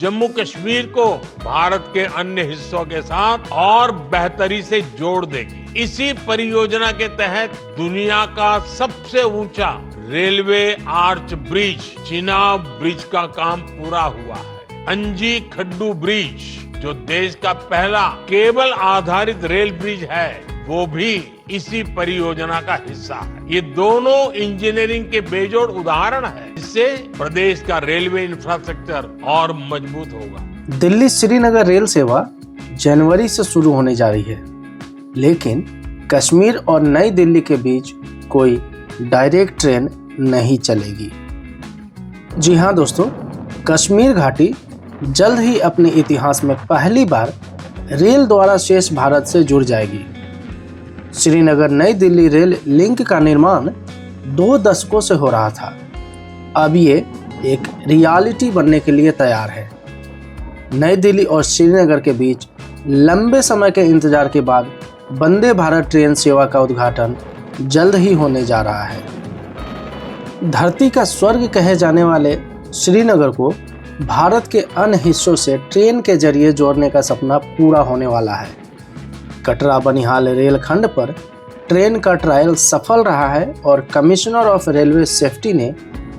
जम्मू कश्मीर को भारत के अन्य हिस्सों के साथ और बेहतरी से जोड़ देगी। इसी परियोजना के तहत दुनिया का सबसे ऊंचा railway arch bridge Chenab bridge का काम पूरा हुआ है। अंजी खड्डू ब्रिज जो देश का पहला केबल आधारित रेल ब्रिज है वो भी इसी परियोजना का हिस्सा है। ये दोनों इंजीनियरिंग के बेजोड़ उदाहरण है। इससे प्रदेश का रेलवे इंफ्रास्ट्रक्चर और मजबूत होगा। दिल्ली श्रीनगर रेल सेवा जनवरी से शुरू होने जा रही है, लेकिन कश्मीर और नई दिल्ली के बीच कोई डायरेक्ट ट्रेन नहीं चलेगी। जी हाँ दोस्तों, कश्मीर घाटी जल्द ही अपने इतिहास में पहली बार रेल द्वारा शेष भारत से जुड़ जाएगी। श्रीनगर नई दिल्ली रेल लिंक का निर्माण 2 दशकों से हो रहा था। अब ये एक रियलिटी बनने के लिए तैयार है। नई दिल्ली और श्रीनगर के बीच लंबे समय के इंतजार के बाद वंदे भारत ट्रेन सेवा का उद्घाटन जल्द ही होने जा रहा है। धरती का स्वर्ग कहे जाने वाले श्रीनगर को भारत के अन्य हिस्सों से ट्रेन के जरिए जोड़ने का सपना पूरा होने वाला है। कटरा बनिहाल रेलखंड पर ट्रेन का ट्रायल सफल रहा है और कमिश्नर ऑफ रेलवे सेफ्टी ने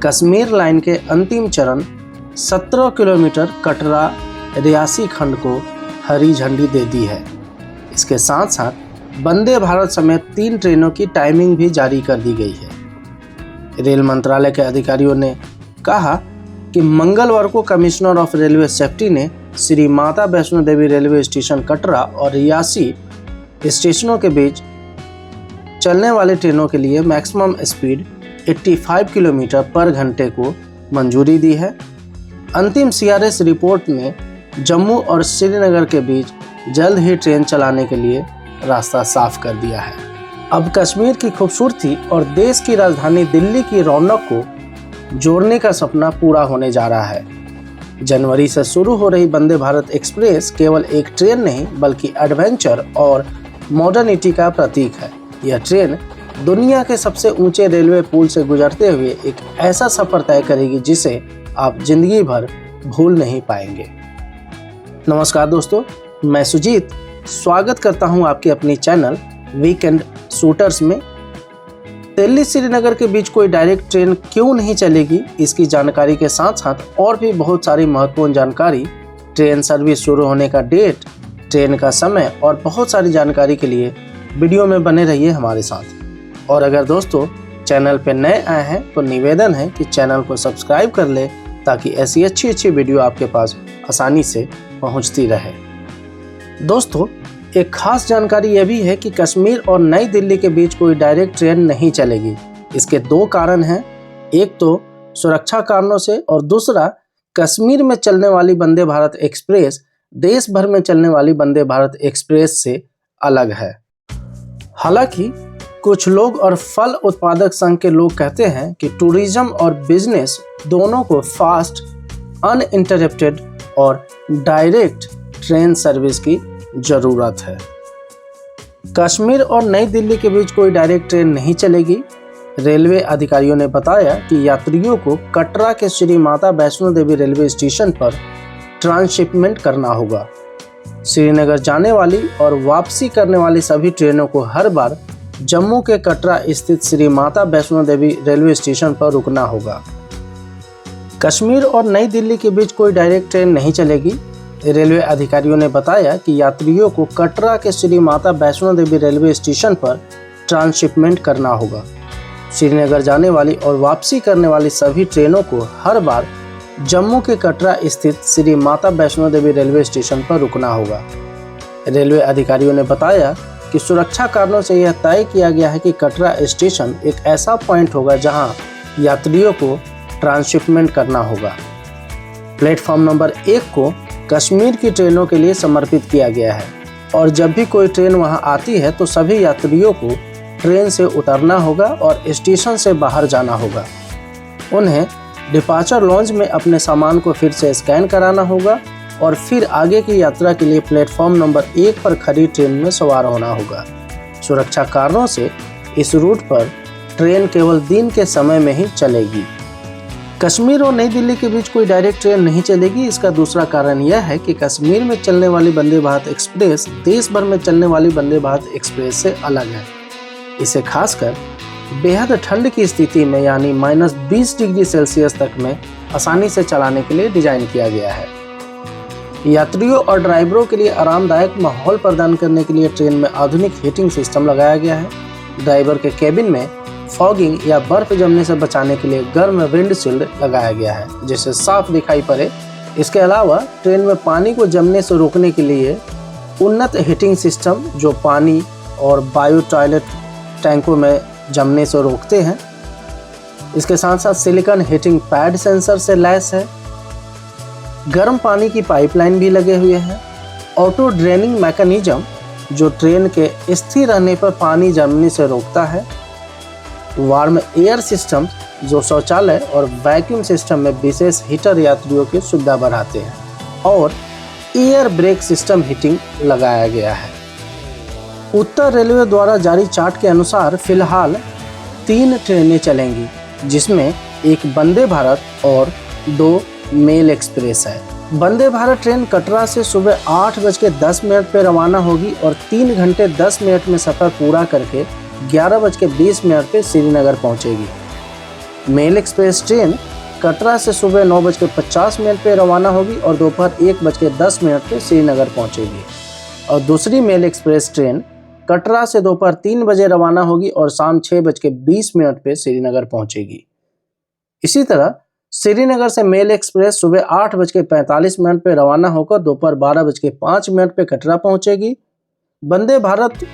कश्मीर लाइन के अंतिम चरण 17 किलोमीटर कटरा रियासी खंड को हरी झंडी दे दी है। इसके साथ साथ वंदे भारत समेत 3 ट्रेनों की टाइमिंग भी जारी कर दी गई है। रेल मंत्रालय के अधिकारियों ने कहा कि मंगलवार को कमिश्नर ऑफ रेलवे सेफ्टी ने श्री माता वैष्णो देवी रेलवे स्टेशन कटरा और रियासी स्टेशनों के बीच चलने वाली ट्रेनों के लिए मैक्सिमम स्पीड 85 किलोमीटर पर घंटे को मंजूरी दी है। अंतिम CRS रिपोर्ट में जम्मू और श्रीनगर के बीच जल्द ही ट्रेन चलाने के लिए रास्ता साफ कर दिया है। अब कश्मीर की खूबसूरती और देश की राजधानी दिल्ली की रौनक को जोड़ने का सपना पूरा होने जा रहा है। जनवरी से शुरू हो रही वंदे भारत एक्सप्रेस केवल एक ट्रेन नहीं बल्कि एडवेंचर और मॉडर्निटी का प्रतीक है। यह ट्रेन दुनिया के सबसे ऊंचे रेलवे पुल से गुजरते हुए एक ऐसा सफर तय करेगी जिसे आप जिंदगी भर भूल नहीं पाएंगे। नमस्कार दोस्तों, मैं सुजीत स्वागत करता हूं आपके अपनी चैनल वीकेंड शूटर्स में। दिल्ली श्रीनगर के बीच कोई डायरेक्ट ट्रेन क्यों नहीं चलेगी, इसकी जानकारी के साथ साथ और भी बहुत सारी महत्वपूर्ण जानकारी, ट्रेन सर्विस शुरू होने का डेट, ट्रेन का समय और बहुत सारी जानकारी के लिए वीडियो में बने रहिए हमारे साथ। और अगर दोस्तों चैनल पर नए आए हैं तो निवेदन है कि चैनल को सब्सक्राइब कर ले ताकि ऐसी अच्छी वीडियो आपके पास आसानी से पहुंचती रहे। दोस्तों, एक खास जानकारी यह भी है कि कश्मीर और नई दिल्ली के बीच कोई डायरेक्ट ट्रेन नहीं चलेगी। इसके 2 कारण हैं, एक तो सुरक्षा कारणों से और दूसरा कश्मीर में चलने वाली वंदे भारत एक्सप्रेस देश भर में चलने वाली वंदे भारत एक्सप्रेस से अलग है। हालांकि कुछ लोग और फल उत्पादक संघ के लोग कहते हैं कि टूरिज्म और बिजनेस दोनों को फास्ट, अनइंटरप्टेड और डायरेक्ट ट्रेन सर्विस की जरूरत है। कश्मीर और नई दिल्ली के बीच कोई डायरेक्ट ट्रेन नहीं चलेगी। रेलवे अधिकारियों ने बताया कि यात्रियों को कटरा के श्री माता वैष्णो देवी रेलवे स्टेशन पर ट्रांसशिपमेंट करना होगा। श्रीनगर जाने वाली और वापसी करने वाली सभी ट्रेनों को हर बार जम्मू के कटरा स्थित श्री माता वैष्णो देवी रेलवे स्टेशन पर रुकना होगा। कश्मीर और नई दिल्ली के बीच कोई डायरेक्ट ट्रेन नहीं चलेगी। रेलवे अधिकारियों ने बताया कि यात्रियों को कटरा के श्री माता वैष्णो देवी रेलवे स्टेशन पर ट्रांसशिपमेंट करना होगा। श्रीनगर जाने वाली और वापसी करने वाली सभी ट्रेनों को हर बार जम्मू के कटरा स्थित श्री माता वैष्णो देवी रेलवे स्टेशन पर रुकना होगा। रेलवे अधिकारियों ने बताया कि सुरक्षा कारणों से यह तय किया गया है कि कटरा स्टेशन एक ऐसा पॉइंट होगा जहां यात्रियों को ट्रांसशिपमेंट करना होगा। प्लेटफॉर्म नंबर 1 को कश्मीर की ट्रेनों के लिए समर्पित किया गया है और जब भी कोई ट्रेन वहां आती है तो सभी यात्रियों को ट्रेन से उतरना होगा और स्टेशन से बाहर जाना होगा। उन्हें डिपार्चर लॉन्ज में अपने सामान को फिर से स्कैन कराना होगा और फिर आगे की यात्रा के लिए प्लेटफॉर्म नंबर 1 पर खड़ी ट्रेन में सवार होना होगा। सुरक्षा कारणों से इस रूट पर ट्रेन केवल दिन के समय में ही चलेगी। कश्मीर और नई दिल्ली के बीच कोई डायरेक्ट ट्रेन नहीं चलेगी। इसका दूसरा कारण यह है कि कश्मीर में चलने वाली वंदे भारत एक्सप्रेस देश भर में चलने वाली वंदे भारत एक्सप्रेस से अलग है। इसे खासकर बेहद ठंड की स्थिति में यानी -20 डिग्री सेल्सियस तक में आसानी से चलाने के लिए डिजाइन किया गया है। यात्रियों और ड्राइवरों के लिए आरामदायक माहौल प्रदान करने के लिए ट्रेन में आधुनिक हीटिंग सिस्टम लगाया गया है। ड्राइवर के केबिन में फॉगिंग या बर्फ जमने से बचाने के लिए गर्म विंडशील्ड लगाया गया है जिससे साफ दिखाई पड़े। इसके अलावा ट्रेन में पानी को जमने से रोकने के लिए उन्नत हीटिंग सिस्टम जो पानी और बायो टॉयलेट टैंकों में जमने से रोकते हैं। इसके साथ साथ सिलिकॉन हीटिंग पैड सेंसर से लैस है। गर्म पानी की पाइपलाइन भी लगे हुए हैं। ऑटो ड्रेनिंग मैकेनिज्म जो ट्रेन के स्थिर रहने पर पानी जमने से रोकता है। वार्म एयर सिस्टम जो शौचालय और वैक्यूम सिस्टम में विशेष हीटर यात्रियों की सुविधा बढ़ाते हैं और एयर ब्रेक सिस्टम हीटिंग लगाया गया है। उत्तर रेलवे द्वारा जारी चार्ट के अनुसार फिलहाल 3 ट्रेनें चलेंगी जिसमें एक वंदे भारत और 2 मेल एक्सप्रेस है। वंदे भारत ट्रेन कटरा से सुबह 8:10 पर रवाना होगी और 3 घंटे 10 मिनट में सफ़र पूरा करके 11:20 पे श्रीनगर पहुंचेगी। मेल एक्सप्रेस ट्रेन कटरा से सुबह 9:50 पे रवाना होगी और दोपहर 1:10 पे श्रीनगर पहुंचेगी और दूसरी मेल एक्सप्रेस ट्रेन कटरा से दोपहर 3 बजे रवाना होगी और शाम 6:20 पे श्रीनगर पहुंचेगी। इसी तरह श्रीनगर से मेल एक्सप्रेस सुबह 8:45 पे रवाना होकर दोपहर 12:05 पे कटरा पहुंचेगी। वंदे भारत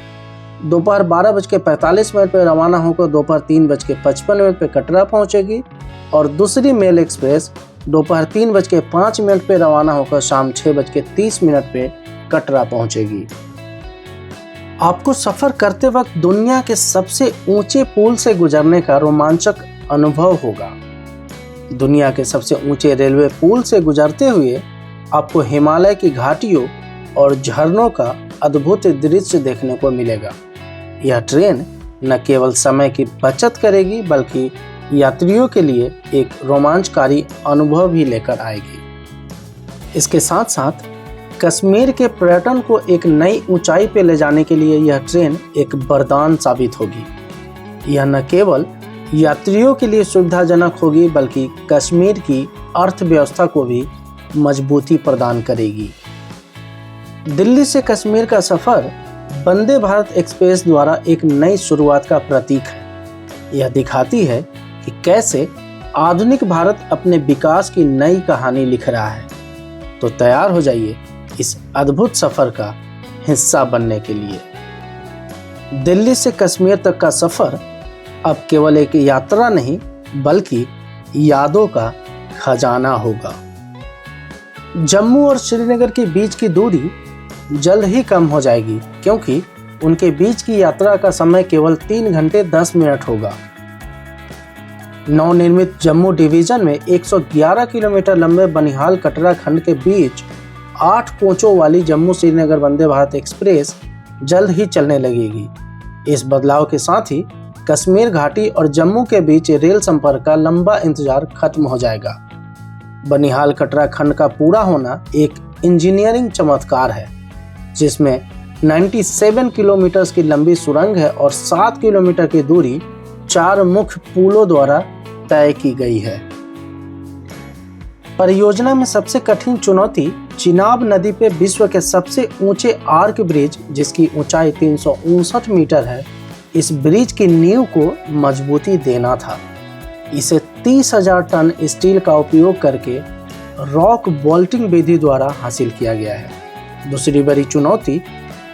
दोपहर 12:45 पे रवाना होकर दोपहर 3:55 पे कटरा पहुंचेगी और दूसरी मेल एक्सप्रेस दोपहर 3:05 पे रवाना होकर शाम 6:30 पे कटरा पहुंचेगी। आपको सफर करते वक्त दुनिया के सबसे ऊंचे पुल से गुजरने का रोमांचक अनुभव होगा। दुनिया के सबसे ऊंचे रेलवे पुल से गुजरते हुए आपको हिमालय की घाटियों और झरनों का अद्भुत दृश्य देखने को मिलेगा। यह ट्रेन न केवल समय की बचत करेगी बल्कि यात्रियों के लिए एक रोमांचकारी अनुभव भी लेकर आएगी। इसके साथ साथ कश्मीर के पर्यटन को एक नई ऊंचाई पर ले जाने के लिए यह ट्रेन एक वरदान साबित होगी। यह न केवल यात्रियों के लिए सुविधाजनक होगी बल्कि कश्मीर की अर्थव्यवस्था को भी मजबूती प्रदान करेगी। दिल्ली से कश्मीर का सफर वंदे भारत एक्सप्रेस द्वारा एक नई शुरुआत का प्रतीक है। यह दिखाती है कि कैसे आधुनिक भारत अपने विकास की नई कहानी लिख रहा है। तो तैयार हो जाइए इस अद्भुत सफर का हिस्सा बनने के लिए। दिल्ली से कश्मीर तक का सफर अब केवल एक यात्रा नहीं बल्कि यादों का खजाना होगा। जम्मू और श्रीनगर के बीच की दूरी जल्द ही कम हो जाएगी क्योंकि उनके बीच की यात्रा का समय केवल 3 घंटे 10 मिनट होगा। नवनिर्मित जम्मू डिवीजन में 111 किलोमीटर लंबे बनिहाल कटरा खंड के बीच 8 कोचों वाली जम्मू श्रीनगर वंदे भारत एक्सप्रेस जल्द ही चलने लगेगी। इस बदलाव के साथ ही कश्मीर घाटी और जम्मू के बीच रेल संपर्क का लंबा इंतजार खत्म हो जाएगा। बनिहाल कटरा खंड का पूरा होना एक इंजीनियरिंग चमत्कार है जिसमें 97 किलोमीटर की लंबी सुरंग है और 7 किलोमीटर की दूरी 4 मुख्य पुलों द्वारा तय की गई है। परियोजना में सबसे कठिन चुनौती चिनाब नदी पे विश्व के सबसे ऊंचे आर्क ब्रिज जिसकी ऊंचाई 359 मीटर है, इस ब्रिज की नींव को मजबूती देना था। इसे 30,000 टन स्टील का उपयोग करके रॉक बोल्टिंग विधि द्वारा हासिल किया गया है। दूसरी बड़ी चुनौती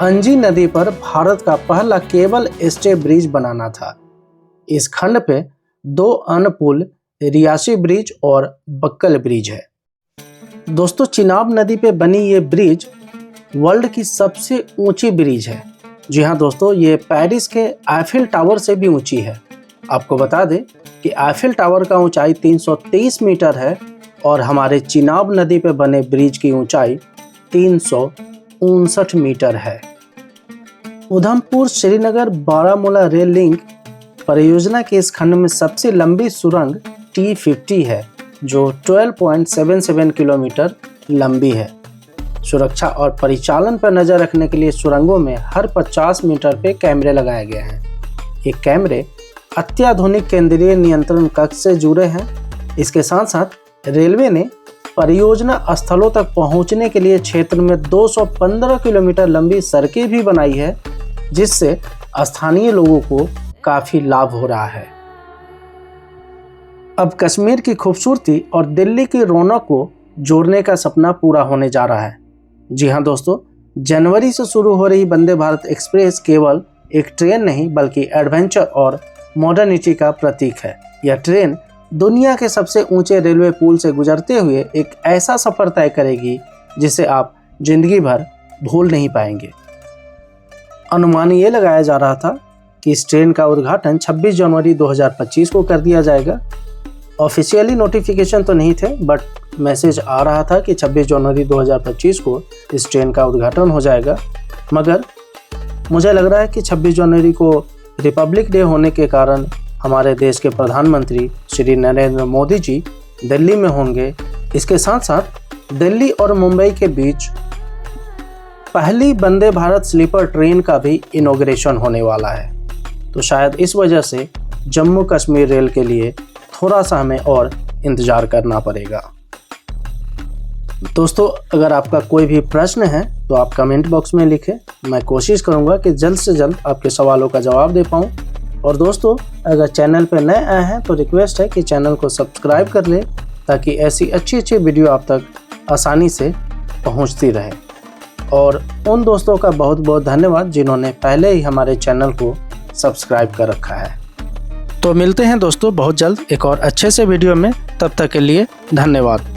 अंजी नदी पर भारत का पहला केबल स्टे ब्रिज बनाना था। इस खंड पे 2 अन्य पुल रियासी ब्रिज और बक्कल ब्रिज है। दोस्तों, चिनाब नदी पे बनी ये ब्रिज वर्ल्ड की सबसे ऊंची ब्रिज है। जी हाँ दोस्तों, ये पेरिस के आईफिल टावर से भी ऊंची है। आपको बता दें कि आईफिल टावर का ऊंचाई 323 मीटर है और हमारे चिनाब नदी पे बने ब्रिज की ऊंचाई 359 मीटर है। उधमपुर श्रीनगर बारामूला रेल लिंक परियोजना के इस खंड में सबसे लंबी सुरंग T50 है जो 12.77 किलोमीटर लंबी है। सुरक्षा और परिचालन पर नज़र रखने के लिए सुरंगों में हर 50 मीटर पे कैमरे लगाए गए हैं। ये कैमरे अत्याधुनिक केंद्रीय नियंत्रण कक्ष से जुड़े हैं। इसके साथ साथ रेलवे ने परियोजना स्थलों तक पहुंचने के लिए क्षेत्र में 215 किलोमीटर लंबी सड़कें भी बनाई है, जिससे स्थानीय लोगों को काफ़ी लाभ हो रहा है। अब कश्मीर की खूबसूरती और दिल्ली की रौनक को जोड़ने का सपना पूरा होने जा रहा है। जी हाँ दोस्तों, जनवरी से शुरू हो रही वंदे भारत एक्सप्रेस केवल एक ट्रेन नहीं बल्कि एडवेंचर और मॉडर्निटी का प्रतीक है। यह ट्रेन दुनिया के सबसे ऊंचे रेलवे पुल से गुजरते हुए एक ऐसा सफ़र तय करेगी जिसे आप जिंदगी भर भूल नहीं पाएंगे। अनुमान ये लगाया जा रहा था कि इस ट्रेन का उद्घाटन 26 जनवरी 2025 को कर दिया जाएगा। ऑफिशियली नोटिफिकेशन तो नहीं थे, बट मैसेज आ रहा था कि 26 जनवरी 2025 को इस ट्रेन का उद्घाटन हो जाएगा। मगर मुझे लग रहा है कि 26 जनवरी को रिपब्लिक डे होने के कारण हमारे देश के प्रधानमंत्री श्री नरेंद्र मोदी जी दिल्ली में होंगे। इसके साथ साथ दिल्ली और मुंबई के बीच पहली वंदे भारत स्लीपर ट्रेन का भी इनॉग्रेशन होने वाला है। तो शायद इस वजह से जम्मू कश्मीर रेल के लिए थोड़ा सा हमें और इंतज़ार करना पड़ेगा। दोस्तों, अगर आपका कोई भी प्रश्न है तो आप कमेंट बॉक्स में लिखें। मैं कोशिश करूंगा कि जल्द से जल्द आपके सवालों का जवाब दे पाऊं। और दोस्तों, अगर चैनल पर नए आए हैं तो रिक्वेस्ट है कि चैनल को सब्सक्राइब कर लें, ताकि ऐसी अच्छी अच्छी वीडियो आप तक आसानी से पहुंचती रहे। और उन दोस्तों का बहुत बहुत धन्यवाद जिन्होंने पहले ही हमारे चैनल को सब्सक्राइब कर रखा है। तो मिलते हैं दोस्तों बहुत जल्द एक और अच्छे से वीडियो में। तब तक के लिए धन्यवाद।